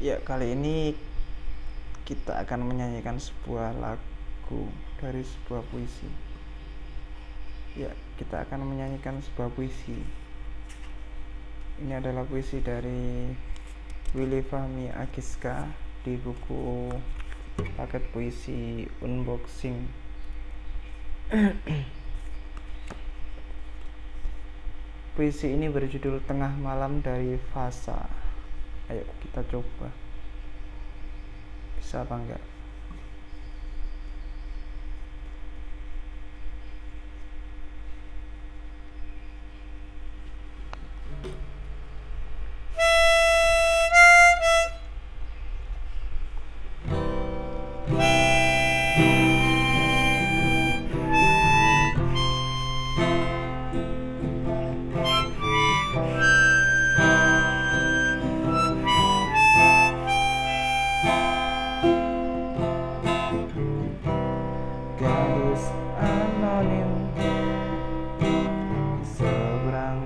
Ya, kali ini kita akan menyanyikan sebuah lagu dari sebuah puisi. Ya, kita akan menyanyikan sebuah puisi. Ini adalah puisi dari Willy Fahmi Agiska di buku paket puisi Unboxing. Puisi ini berjudul Tengah Malam dari Fasa. Ayo kita coba. Bisa apa enggak? Gadis anonim seberang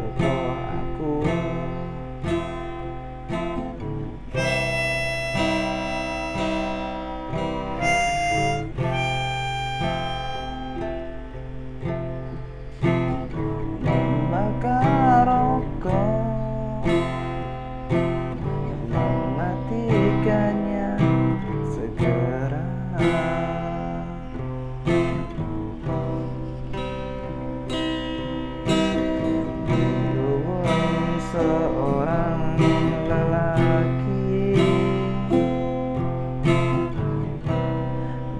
toko aku, membakar rokok, mematikannya segera. Dihubungi seorang lelaki,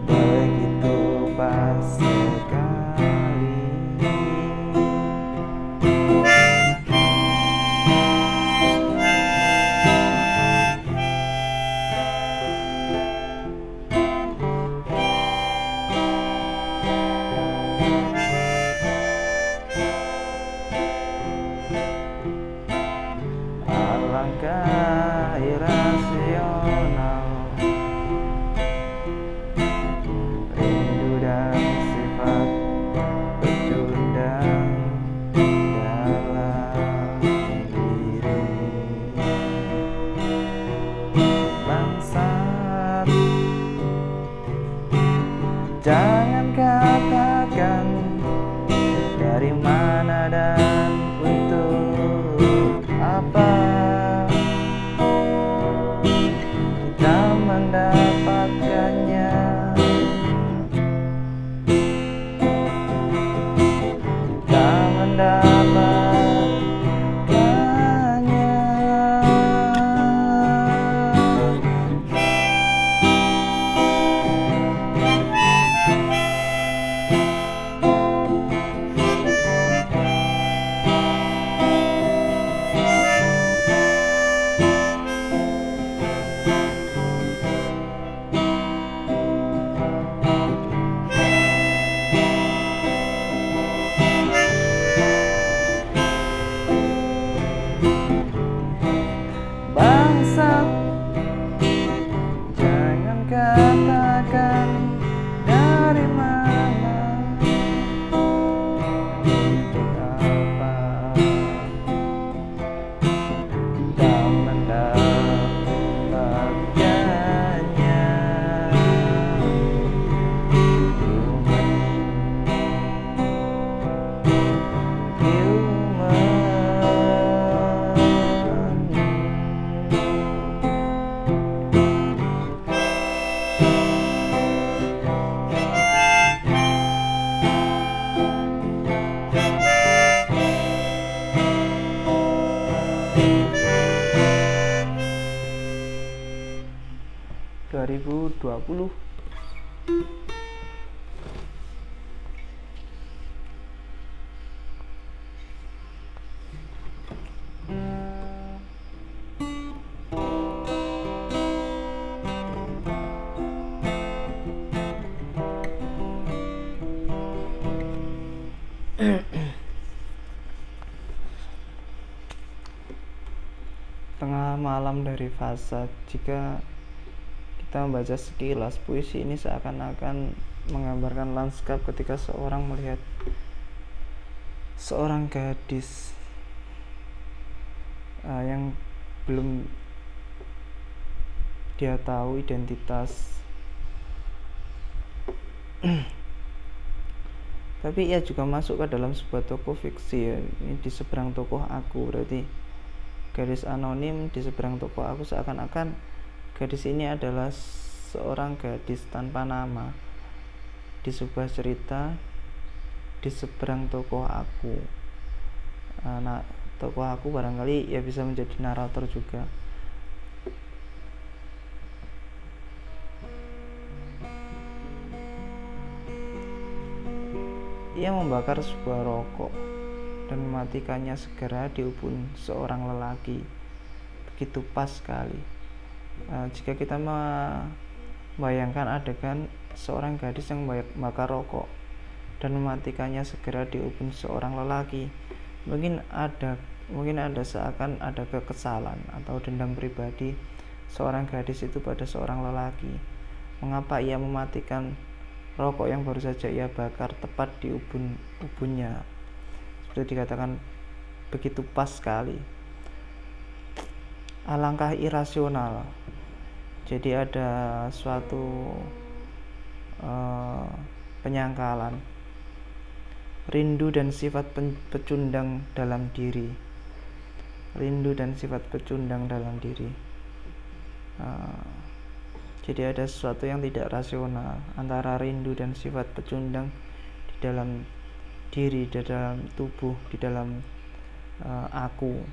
begitu pas sekali. Alangkah irasional rindu dan sifat pecundang dalam diri. Bangsat, jangan katakan dari mana dan untuk apa kita mendapatkannya. Kita mendapatkannya. Bangsat, jangan katakan dari mana untuk apa kita mendapatkannya. Human 2020. Tengah malam dari Fasa. Jika kita membaca sekilas, puisi ini seakan-akan menggambarkan lanskap ketika seorang melihat seorang gadis yang belum dia tahu identitas tapi ia juga masuk ke dalam sebuah toko fiksi ya. Ini di seberang toko aku, berarti gadis anonim di seberang toko aku, seakan-akan gadis ini adalah seorang gadis tanpa nama di sebuah cerita di seberang toko aku. Nah, toko aku barangkali ya bisa menjadi narator juga. Ia membakar sebuah rokok dan mematikannya segera di ubun seorang lelaki. Begitu pas sekali. Jika kita membayangkan adegan seorang gadis yang membakar rokok dan mematikannya segera di ubun seorang lelaki, mungkin ada seakan ada kekesalan atau dendam pribadi seorang gadis itu pada seorang lelaki. Mengapa ia mematikan rokok yang baru saja ia bakar tepat di ubunnya? Seperti dikatakan, begitu pas sekali. Alangkah irasional. Jadi ada suatu penyangkalan, rindu dan sifat pecundang dalam diri. Jadi ada sesuatu yang tidak rasional antara rindu dan sifat pecundang di dalam diri, di dalam tubuh, di dalam aku.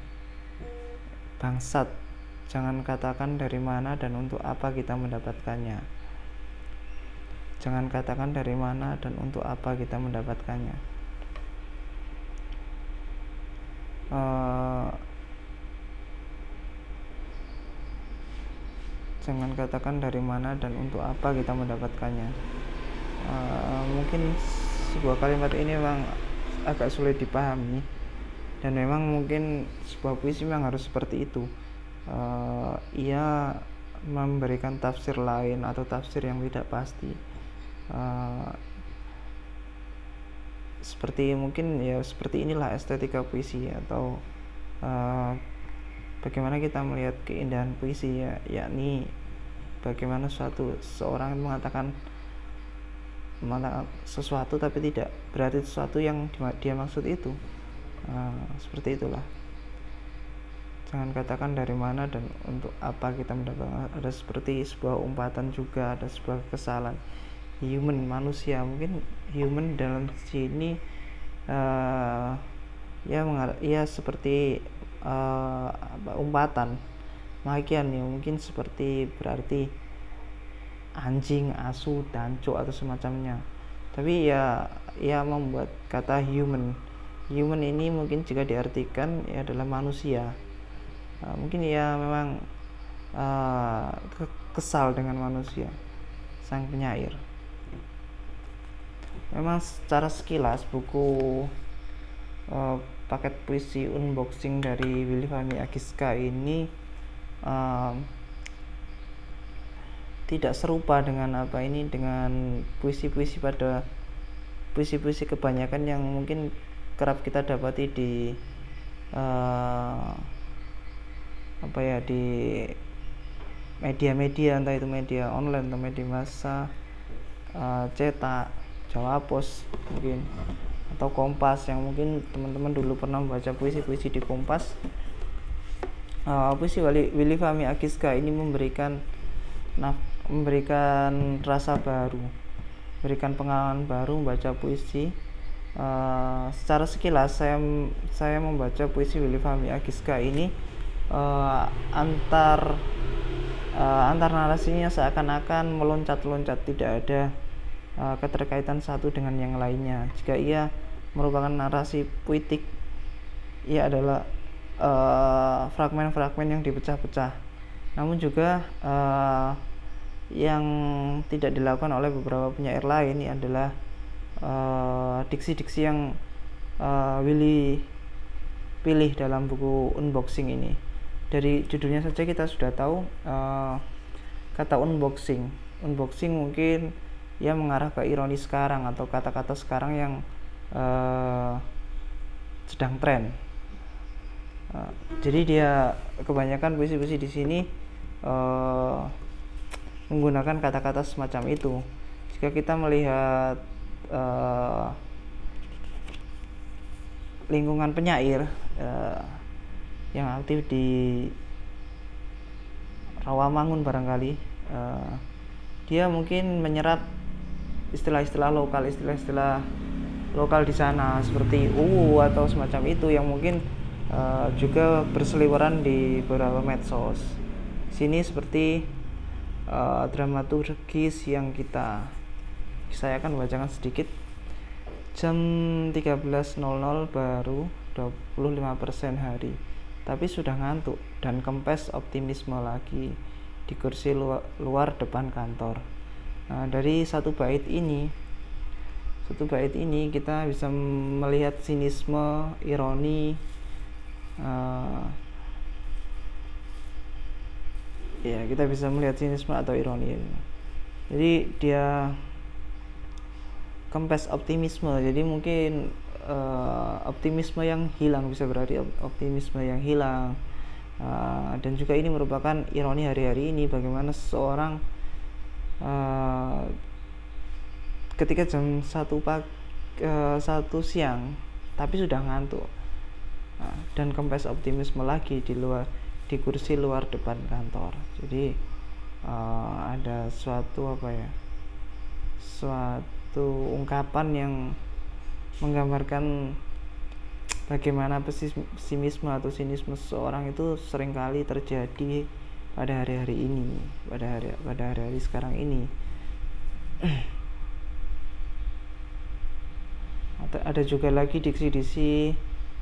Bangsat, jangan katakan dari mana dan untuk apa kita mendapatkannya. Jangan katakan dari mana dan untuk apa kita mendapatkannya. Jangan katakan dari mana dan untuk apa kita mendapatkannya. Mungkin sebuah kalimat ini memang agak sulit dipahami, dan memang mungkin sebuah puisi memang harus seperti itu. Ia memberikan tafsir lain atau tafsir yang tidak pasti. Seperti mungkin ya seperti inilah estetika puisi, atau bagaimana kita melihat keindahan puisi ya, yakni bagaimana seorang mengatakan sesuatu tapi tidak berarti sesuatu yang dia maksud itu. Seperti itulah. Jangan katakan dari mana dan untuk apa kita mendapatkan. Ada seperti sebuah umpatan juga, ada sebuah kesalahan. Human, manusia, mungkin human dalam sini ya seperti umpatan makian ya, mungkin seperti berarti anjing, asu, danco atau semacamnya. Tapi ya membuat kata human ini mungkin jika diartikan ya adalah manusia. Mungkin ya memang kesal dengan manusia, sang penyair. Memang secara sekilas buku paket puisi unboxing dari Willy Fahmi Agiska ini tidak serupa dengan dengan puisi-puisi kebanyakan yang mungkin kerap kita dapati di di media-media, entah itu media online atau media massa, cetak, Jawa Pos mungkin, atau Kompas, yang mungkin teman-teman dulu pernah membaca puisi-puisi di Kompas. Puisi Willy Fahmi Agiska ini memberikan rasa baru, memberikan pengalaman baru membaca puisi. Secara sekilas saya membaca puisi Willy Fahmi Agiska ini, antar narasinya seakan-akan meloncat-loncat, tidak ada keterkaitan satu dengan yang lainnya. Jika ia merupakan narasi puitik, ia adalah fragmen-fragmen yang dipecah-pecah. Namun juga yang tidak dilakukan oleh beberapa penyair lain, ini adalah diksi-diksi yang Willy pilih dalam buku unboxing ini. Dari judulnya saja kita sudah tahu kata unboxing mungkin ia mengarah ke ironi sekarang atau kata-kata sekarang yang sedang tren. Jadi dia kebanyakan puisi-puisi di sini menggunakan kata-kata semacam itu. Jika kita melihat lingkungan penyair yang aktif di Rawamangun barangkali, dia mungkin menyerap istilah-istilah lokal di sana seperti atau semacam itu yang mungkin juga berseliweran di beberapa medsos. Sini seperti dramaturgis yang saya akan bacakan sedikit. Jam 13.00 baru 25% hari, tapi sudah ngantuk dan kempes optimisme lagi di kursi luar depan kantor. Nah, dari satu bait ini kita bisa melihat sinisme, ironi, kita bisa melihat sinisme atau ironi. Jadi dia kempes optimisme, jadi mungkin optimisme yang hilang, bisa berarti optimisme yang hilang, dan juga ini merupakan ironi hari-hari ini, bagaimana seseorang ketika jam 1 siang tapi sudah ngantuk, dan kempes optimisme lagi di kursi luar depan kantor. Jadi ada suatu ungkapan yang menggambarkan bagaimana pesimisme atau sinisme seseorang itu seringkali terjadi pada hari-hari ini, pada hari-hari sekarang ini. Ada juga lagi diksi-diksi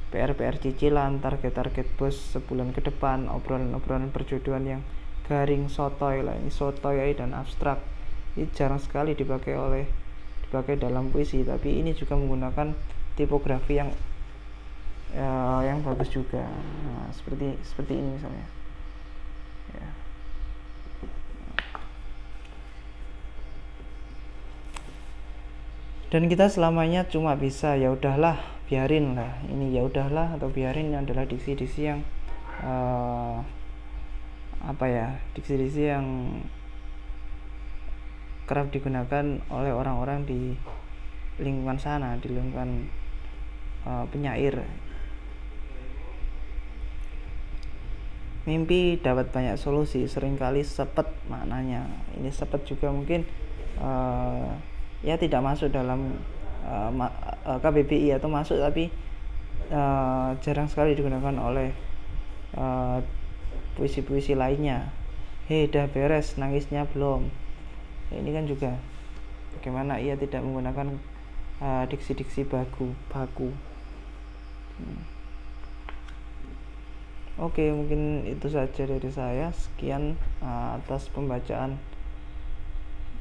PR cicilan, target bos sebulan ke depan, obrolan perjodohan yang garing, sotoy dan abstrak. Ini jarang sekali dipakai dalam puisi, tapi ini juga menggunakan tipografi yang bagus juga. Nah, seperti ini misalnya. Ya. Dan kita selamanya cuma bisa ya udahlah, biarin lah. Ini ya udahlah atau biarin adalah diksi-diksi yang diksi-diksi yang kerap digunakan oleh orang-orang di lingkungan sana, di lingkungan penyair. Mimpi dapat banyak solusi, seringkali sepet maknanya. Ini sepet juga mungkin tidak masuk dalam KBBI atau masuk, tapi jarang sekali digunakan oleh puisi-puisi lainnya. Dah beres, nangisnya belum. Ini kan juga bagaimana ia tidak menggunakan diksi-diksi baku. Oke, mungkin itu saja dari saya. Sekian atas pembacaan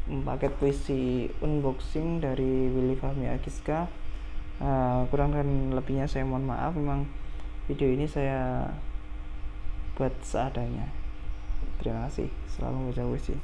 paket puisi unboxing dari Willy Fahmi Agiska. Kurang dan lebihnya saya mohon maaf. Memang video ini saya buat seadanya. Terima kasih. Selalu membaca puisi.